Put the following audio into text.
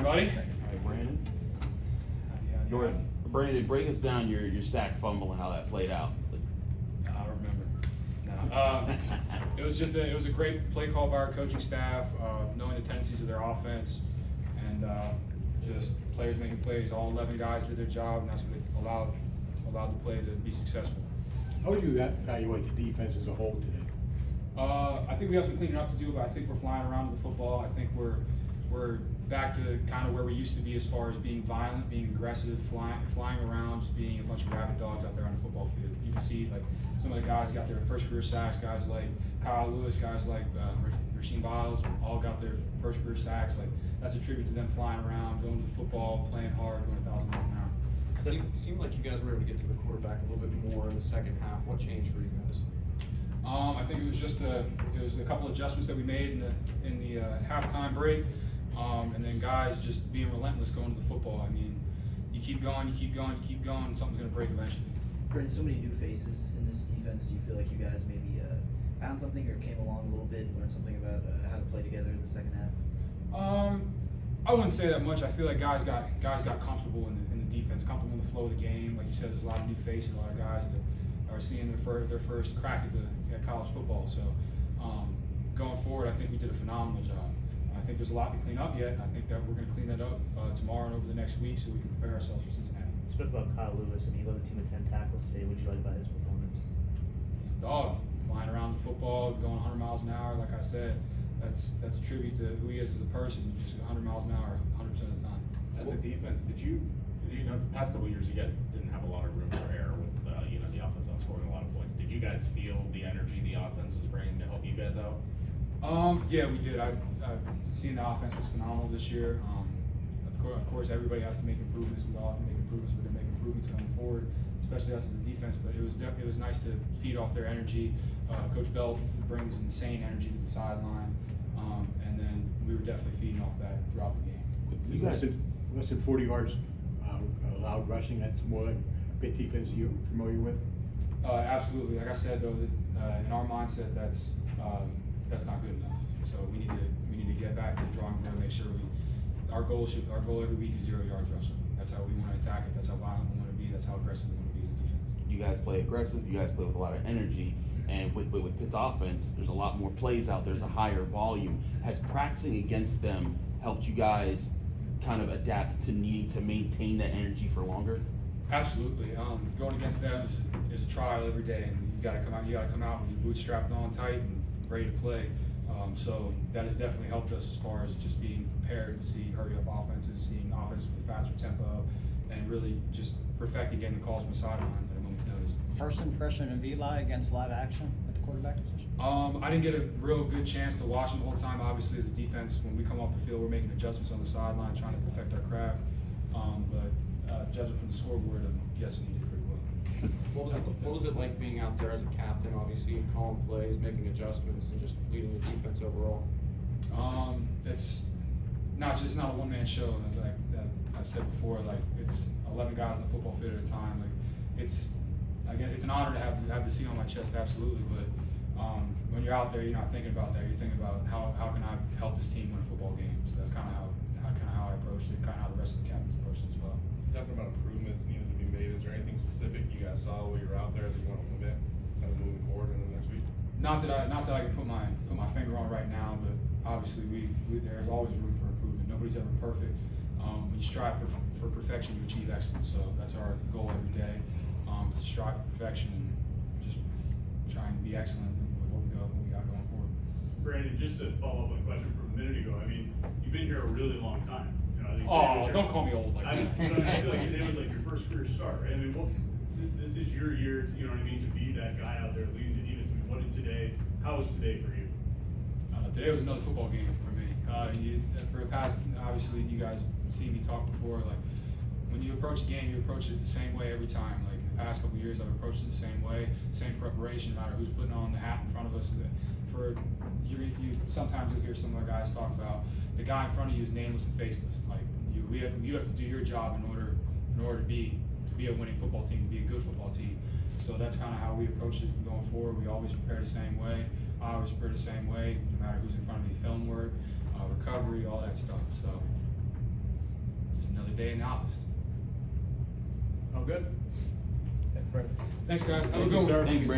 everybody. All right, Brandon. Howdy. Brandon, break us down your sack fumble and how that played out. I don't remember. No. It was a great play call by our coaching staff, knowing the tendencies of their offense, and just players making plays. All 11 guys did their job, and that's what allowed the play to be successful. How would you evaluate the defense as a whole today? I think we have some cleaning up to do, but I think we're flying around with the football. I think we're back to kind of where we used to be as far as being violent, being aggressive, flying around, just being a bunch of rabid dogs out there on the football field. You can see like some of the guys got their first career sacks, guys like Kyle Lewis, guys like Rasheem Biles, all got their first career sacks. Like that's a tribute to them flying around, going to the football, playing hard, going 1,000 miles an hour. Seemed like you guys were able to get to the quarterback a little bit more in the second half. What changed for you guys? I think it was just a couple adjustments that we made in the halftime break, and then guys just being relentless going to the football. I mean, you keep going, and something's going to break eventually. Brandon, so many new faces in this defense. Do you feel like you guys maybe found something or came along a little bit, learned something about how to play together in the second half? I wouldn't say that much. I feel like guys got comfortable in the defense, comfortable in the flow of the game. Like you said, there's a lot of new faces, a lot of guys that are seeing their first crack at college football. So going forward, I think we did a phenomenal job. I think there's a lot to clean up yet, and I think that we're going to clean that up tomorrow and over the next week so we can prepare ourselves for Cincinnati. Spoke about Kyle Lewis, and he led the team with 10 tackles today. What did you like about his performance? He's a dog, flying around the football, going 100 miles an hour. Like I said, that's a tribute to who he is as a person. Just 100 miles an hour 100% of the time. As a defense, did you know, the past couple of years, you guys didn't have a lot of room for error with, the offense not scoring a lot of points. Did you guys feel the energy the offense was bringing to help you guys out? Yeah, we did. I've seen the offense was phenomenal this year. Of course, everybody has to make improvements. We all have to make improvements. We're going to make improvements going forward, especially us as a defense. But it was nice to feed off their energy. Coach Bell brings insane energy to the sideline, and then we were definitely feeding off that throughout the game. You guys did less than 40 yards allowed rushing. That's more like a Pitt defense you're familiar with? Absolutely. Like I said, though, in our mindset, that's not good enough. So we need to get back to the drawing board and make sure our goal every week is 0 yards rushing. That's how we want to attack it. That's how violent we want to be. That's how aggressive we want to be as a defense. You guys play aggressive. You guys play with a lot of energy. And with Pitt's offense, there's a lot more plays out there. There's a higher volume. Has practicing against them helped you guys kind of adapt to needing to maintain that energy for longer? Absolutely. Going against them is a trial every day, and you got to come out with your boots strapped on tight and ready to play. So that has definitely helped us as far as just being prepared to see hurry-up offenses, seeing offenses with faster tempo, and really just perfecting getting the calls from the sideline at a moment's notice. First impression of Eli against live action at the quarterback position? I didn't get a real good chance to watch him the whole time. Obviously, as a defense, when we come off the field, we're making adjustments on the sideline, trying to perfect our craft. But judging from the scoreboard, I'm guessing he did pretty well. What was it like being out there as a captain, obviously calling plays, making adjustments, and just leading the defense overall? It's not a one-man show. As I said before, like it's 11 guys on the football field at a time. Like it's an honor to have the C on my chest, absolutely. But when you're out there, you're not thinking about that. You're thinking about how can I help this team win a football game. So that's kind of how I approached it. Kind of how the rest of the captains approached it as well. Talking about improvements needed to be made, is there anything specific you guys saw while you were out there that you want to implement kind of moving forward in the next week? Not that I can put my finger on right now, but obviously there's always room for improvement. Nobody's ever perfect. We strive for perfection to achieve excellence. So that's our goal every day, to strive for perfection and just trying to be excellent with what we got going forward. Brandon, just to follow up on a question from a minute ago, I mean, you've been here a really long time. Don't call me old like that. I feel like it was like your first career start, right? I mean, this is your year, you know what I mean, to be that guy out there leading the defense. I mean, how was today for you? Today was another football game for me. For the past, obviously, you guys see me talk before. Like when you approach the game, you approach it the same way every time. Like the past couple of years, I've approached it the same way, same preparation, no matter who's putting on the hat in front of us. Sometimes you'll hear some of our guys talk about the guy in front of you is nameless and faceless. Like you have to do your job in order to be a winning football team, to be a good football team. So that's kind of how we approach it going forward. We always prepare the same way. I always prepare the same way, no matter who's in front of me. Film work, recovery, all that stuff. So day in the office. Oh, good. Thanks, guys. Have a Thank good you, one. sir. Thank you, Brandon.